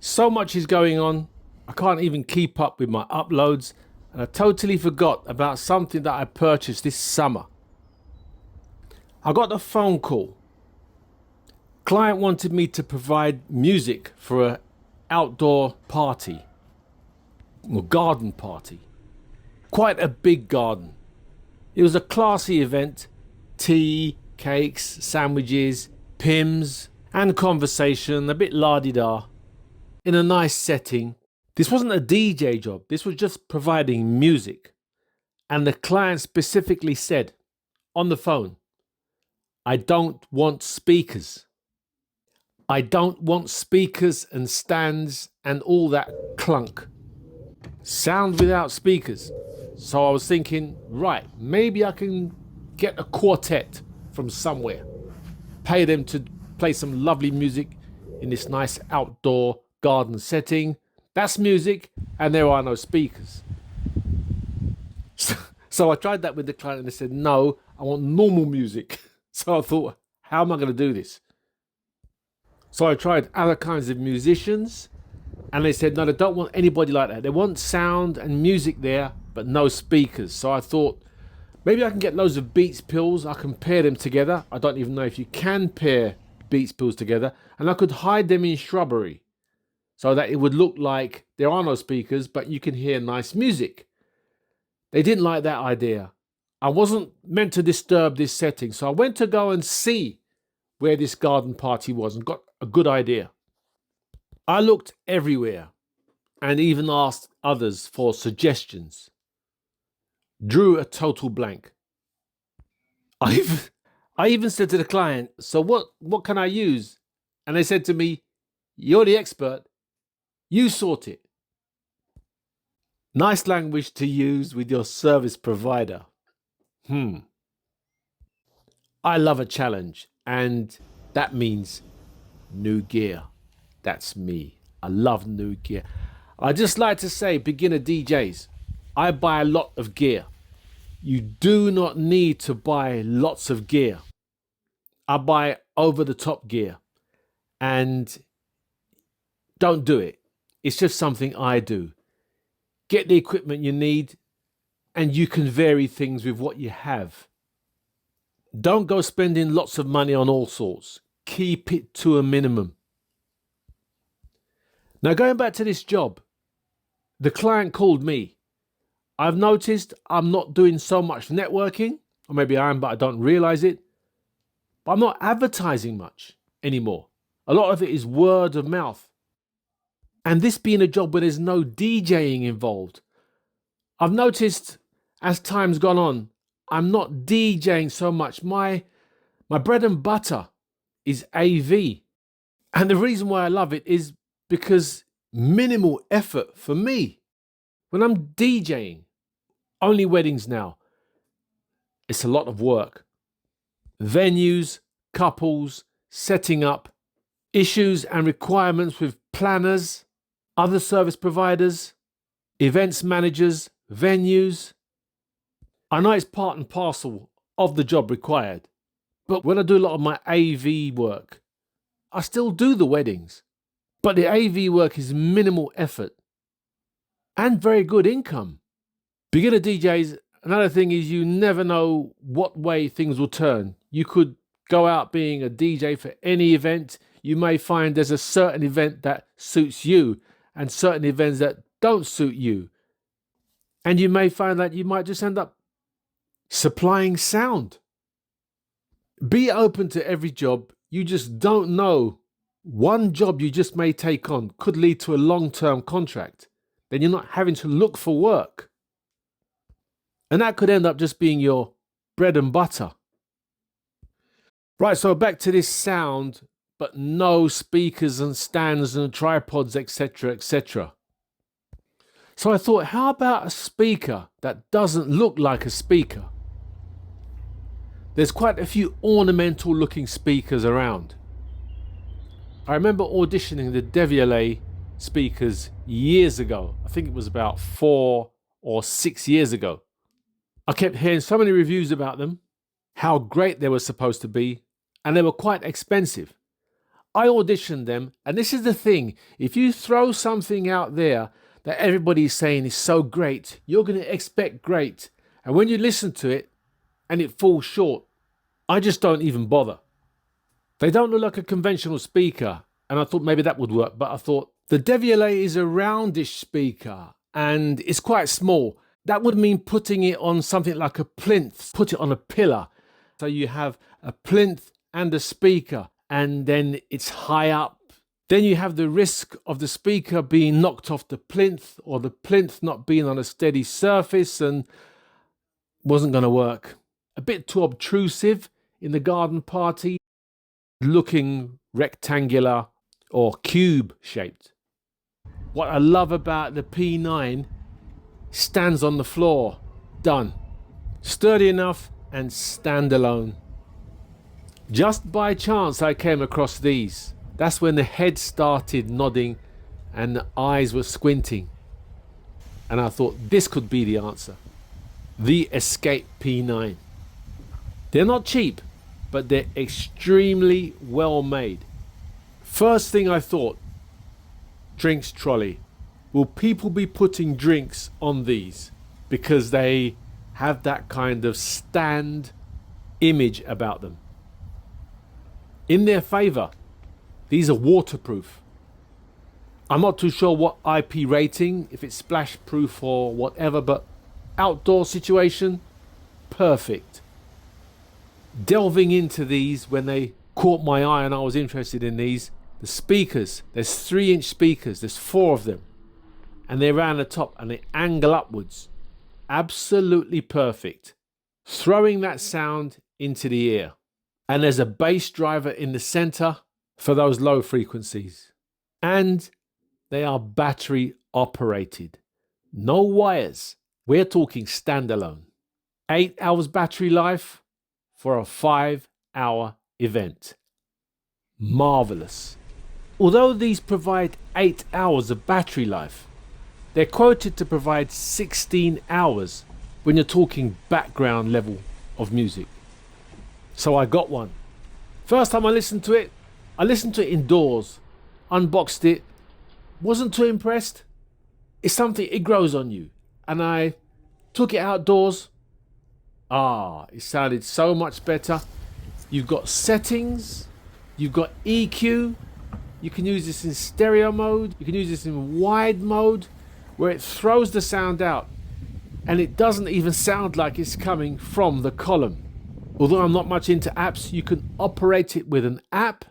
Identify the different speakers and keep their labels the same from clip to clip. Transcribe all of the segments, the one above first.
Speaker 1: So much is going on, I can't even keep up with my uploads, and I totally forgot about something that I purchased this summer. I got a phone call. Client wanted me to provide music for an outdoor party or garden party. Quite a big garden. It was a classy event. Tea, cakes, sandwiches, pims, and conversation, a bit la-di-da, in a nice setting. This wasn't a DJ job, this was just providing music. And the client specifically said on the phone, I don't want speakers. I don't want speakers and stands and all that clunk. Sound without speakers. So I was thinking, right, maybe I can get a quartet from somewhere. Pay them to play some lovely music in this nice outdoor garden setting. That's music, and there are no speakers. So I tried that with the client and they said, no, I want normal music. So I thought, how am I going to do this? So I tried other kinds of musicians and they said, no, they don't want anybody like that. They want sound and music there, but no speakers. So I thought, maybe I can get loads of Beats pills. I can pair them together. I don't even know if you can pair Beats pills together. And I could hide them in shrubbery so that it would look like there are no speakers, but you can hear nice music. They didn't like that idea. I wasn't meant to disturb this setting, so I went to go and see where this garden party was and got a good idea. I looked everywhere and even asked others for suggestions. Drew a total blank. I even said to the client, so what can I use? And they said to me, you're the expert. You sort it. Nice language to use with your service provider. I love a challenge, and that means new gear. That's me. I love new gear. I just like to say, beginner DJs, I buy a lot of gear. You do not need to buy lots of gear. I buy over the top gear, and don't do it. It's just something I do. Get the equipment you need, and you can vary things with what you have. Don't go spending lots of money on all sorts. Keep it to a minimum. Now, going back to this job, the client called me. I've noticed I'm not doing so much networking, or maybe I am, but I don't realize it. But I'm not advertising much anymore. A lot of it is word of mouth. And this being a job where there's no DJing involved, I've noticed as time's gone on, I'm not DJing so much. My bread and butter is AV. And the reason why I love it is because minimal effort for me. When I'm DJing, only weddings now, it's a lot of work. Venues, couples, setting up, issues and requirements with planners, other service providers, events managers, venues. I know it's part and parcel of the job required, but when I do a lot of my AV work, I still do the weddings. But the AV work is minimal effort and very good income. Beginner DJs, another thing is you never know what way things will turn. You could go out being a DJ for any event. You may find there's a certain event that suits you and certain events that don't suit you. And you may find that you might just end up supplying sound. Be open to every job. You just don't know. One job you just may take on could lead to a long-term contract. Then you're not having to look for work. And that could end up just being your bread and butter. Right, so back to this sound, but no speakers and stands and tripods, etc., etc. So I thought, how about a speaker that doesn't look like a speaker? There's quite a few ornamental looking speakers around. I remember auditioning the Devialet speakers years ago. I think it was about 4 or 6 years ago. I kept hearing so many reviews about them, how great they were supposed to be, and they were quite expensive. I auditioned them, and this is the thing. If you throw something out there that everybody's saying is so great, you're going to expect great. And when you listen to it and it falls short, I just don't even bother. They don't look like a conventional speaker, and I thought maybe that would work, but I thought the Devialet is a roundish speaker and it's quite small. That would mean putting it on something like a plinth, put it on a pillar. So you have a plinth and a speaker, and then it's high up. Then you have the risk of the speaker being knocked off the plinth, or the plinth not being on a steady surface, and wasn't going to work. A bit too obtrusive in the garden party, looking rectangular or cube shaped. What I love about the P9, stands on the floor, done. Sturdy enough and standalone. Just by chance I came across these. That's when the head started nodding and the eyes were squinting. And I thought this could be the answer. The Escape P9. They're not cheap, but they're extremely well made. First thing I thought, drinks trolley. Will people be putting drinks on these? Because they have that kind of stand image about them. In their favor, these are waterproof. I'm not too sure what IP rating, if it's splash proof or whatever, but outdoor situation, perfect. Delving into these when they caught my eye and I was interested in these, the speakers, there's 3-inch speakers, there's 4 of them, and they're around the top and they angle upwards. Absolutely perfect. Throwing that sound into the ear. And there's a bass driver in the center for those low frequencies. And they are battery operated. No wires. We're talking standalone. 8 hours battery life for a 5-hour event. Marvelous. Although these provide 8 hours of battery life, they're quoted to provide 16 hours when you're talking background level of music. So I got one. First time I listened to it indoors, unboxed it, wasn't too impressed. It's something, it grows on you. And I took it outdoors. It sounded so much better. You've got settings, you've got EQ. You can use this in stereo mode, you can use this in wide mode, where it throws the sound out. And it doesn't even sound like it's coming from the column. Although I'm not much into apps, you can operate it with an app.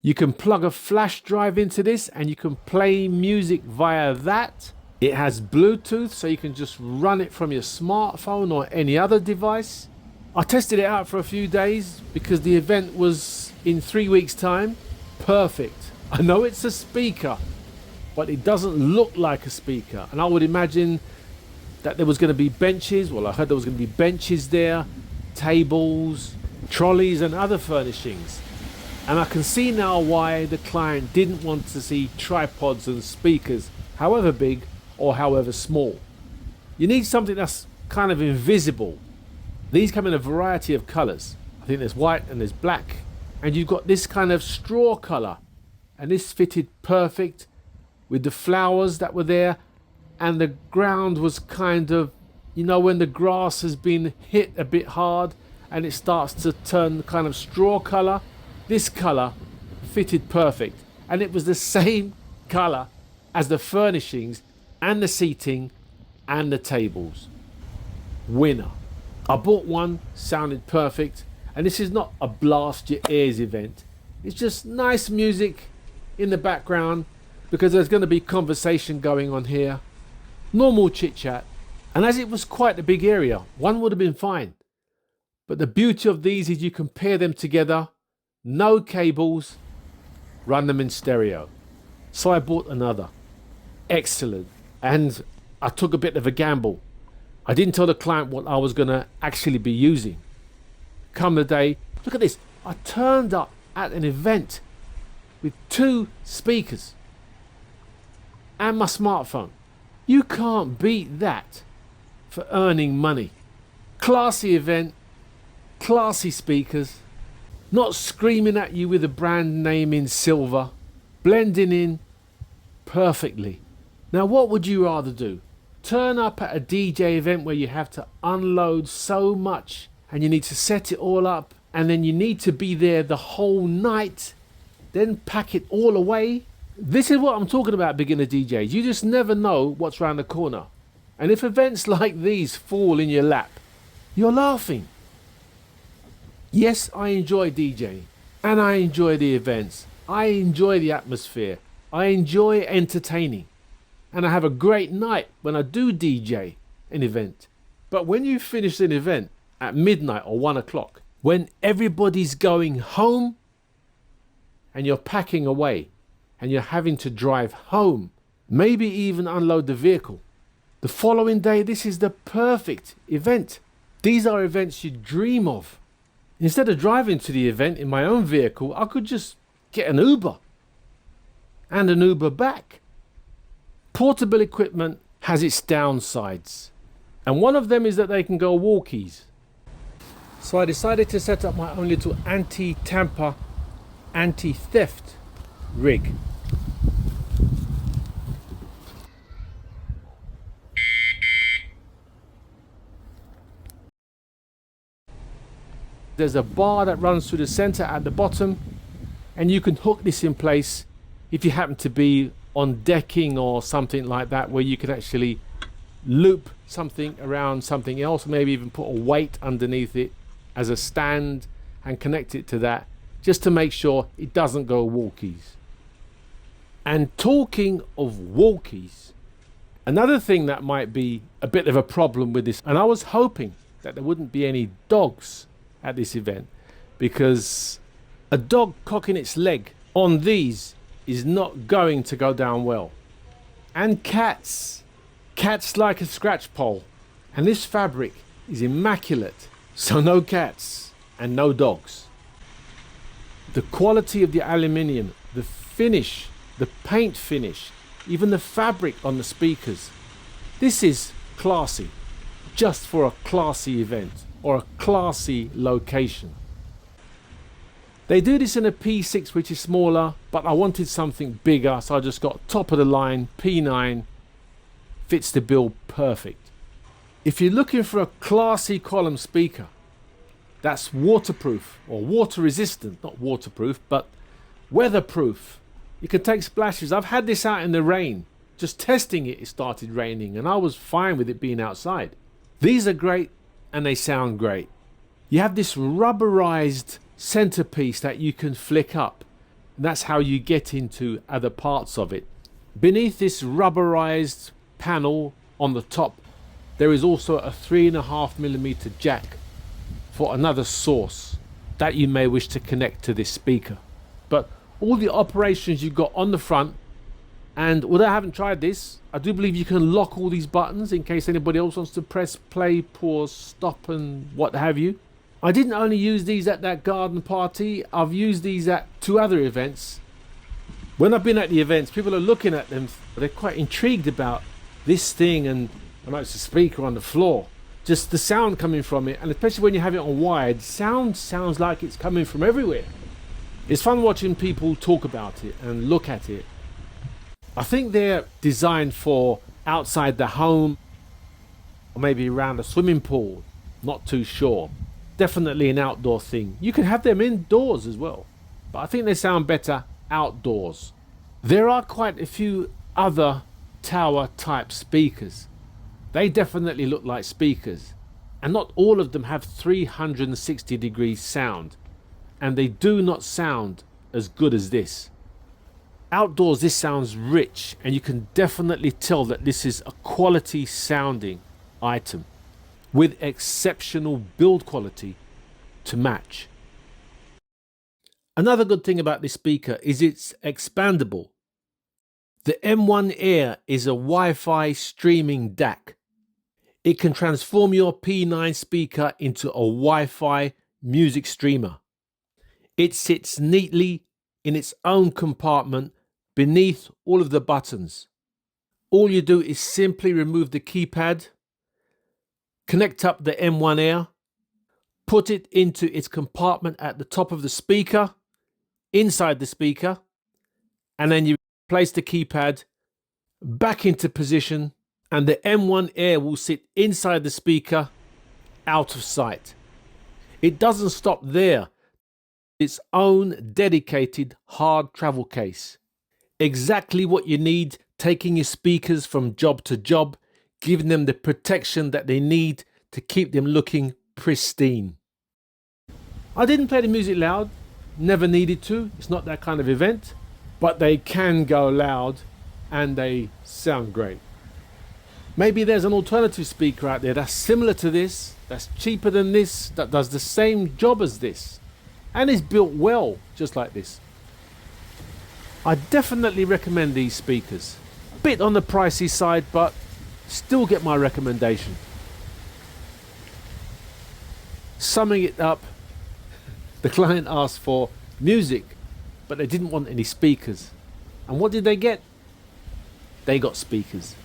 Speaker 1: You can plug a flash drive into this and you can play music via that. It has Bluetooth, so you can just run it from your smartphone or any other device. I tested it out for a few days because the event was in 3 weeks' time. Perfect. I know it's a speaker, but it doesn't look like a speaker. And I would imagine that there was going to be benches. Well, I heard there was going to be benches there, tables, trolleys and other furnishings. And I can see now why the client didn't want to see tripods and speakers, however big or however small. You need something that's kind of invisible. These come in a variety of colors. I think there's white and there's black. And you've got this kind of straw color. And this fitted perfect with the flowers that were there. And the ground was kind of, you know, when the grass has been hit a bit hard and it starts to turn kind of straw color. This color fitted perfect. And it was the same color as the furnishings and the seating and the tables. Winner. I bought one, sounded perfect. And this is not a blast your ears event. It's just nice music in the background because there's going to be conversation going on here. Normal chit chat. And as it was quite a big area, one would have been fine. But the beauty of these is you can pair them together. No cables. Run them in stereo. So I bought another. Excellent. And I took a bit of a gamble. I didn't tell the client what I was going to actually be using. Come the day, look at this. I turned up at an event with 2 speakers and my smartphone. You can't beat that for earning money. Classy event, classy speakers, not screaming at you with a brand name in silver, blending in perfectly. Now, what would you rather do? Turn up at a DJ event where you have to unload so much and you need to set it all up and then you need to be there the whole night, then pack it all away? This is what I'm talking about, beginner DJs. You just never know what's around the corner. And if events like these fall in your lap, you're laughing. Yes, I enjoy DJing and I enjoy the events. I enjoy the atmosphere. I enjoy entertaining. And I have a great night when I do DJ an event. But when you finish an event at midnight or 1 o'clock, when everybody's going home and you're packing away and you're having to drive home, maybe even unload the vehicle, the following day, this is the perfect event. These are events you dream of. Instead of driving to the event in my own vehicle, I could just get an Uber and an Uber back. Portable equipment has its downsides, and one of them is that they can go walkies. So I decided to set up my own little anti-tamper, anti-theft rig. There's a bar that runs through the center at the bottom, and you can hook this in place if you happen to be on decking or something like that, where you can actually loop something around something else, maybe even put a weight underneath it as a stand and connect it to that, just to make sure it doesn't go walkies. And talking of walkies, another thing that might be a bit of a problem with this, and I was hoping that there wouldn't be any dogs at this event, because a dog cocking its leg on these is not going to go down well. And cats like a scratch pole, and this fabric is immaculate, so no cats and no dogs. The quality of the aluminium, the finish, the paint finish, even the fabric on the speakers, this is classy, just for a classy event or a classy location. They do this in a P6, which is smaller, but I wanted something bigger, so I just got top of the line P9. Fits the bill perfect. If you're looking for a classy column speaker that's waterproof or water resistant, not waterproof, but weatherproof, you can take splashes. I've had this out in the rain. Just testing it, it started raining, and I was fine with it being outside. These are great, and they sound great. You have this rubberized centerpiece that you can flick up, and that's how you get into other parts of it. Beneath this rubberized panel on the top, there is also a 3.5mm jack for another source that you may wish to connect to this speaker. But all the operations you've got on the front, and although I haven't tried this, I do believe you can lock all these buttons in case anybody else wants to press play, pause, stop and what have you. I didn't only use these at that garden party, I've used these at 2 other events. When I've been at the events, people are looking at them, they're quite intrigued about this thing, and I know it's a speaker on the floor, just the sound coming from it, and especially when you have it on wide, sounds like it's coming from everywhere. It's fun watching people talk about it and look at it. I think they're designed for outside the home, or maybe around a swimming pool, not too sure. Definitely an outdoor thing. You can have them indoors as well, but I think they sound better outdoors. There are quite a few other tower type speakers. They definitely look like speakers, and not all of them have 360 degrees sound, and they do not sound as good as this. Outdoors this sounds rich, and you can definitely tell that this is a quality sounding item with exceptional build quality to match. Another good thing about this speaker is it's expandable. The M1 Air is a Wi-Fi streaming DAC. It can transform your P9 speaker into a Wi-Fi music streamer. It sits neatly in its own compartment beneath all of the buttons. All you do is simply remove the keypad, connect up the M1 Air, put it into its compartment at the top of the speaker, inside the speaker, and then you place the keypad back into position, and the M1 Air will sit inside the speaker, out of sight. It doesn't stop there. Its own dedicated hard travel case. Exactly what you need, taking your speakers from job to job, giving them the protection that they need to keep them looking pristine. I didn't play the music loud, never needed to, it's not that kind of event, but they can go loud and they sound great. Maybe there's an alternative speaker out there that's similar to this, that's cheaper than this, that does the same job as this, and is built well, just like this. I definitely recommend these speakers. A bit on the pricey side, but still get my recommendation. Summing it up, the client asked for music, but they didn't want any speakers. And what did they get? They got speakers.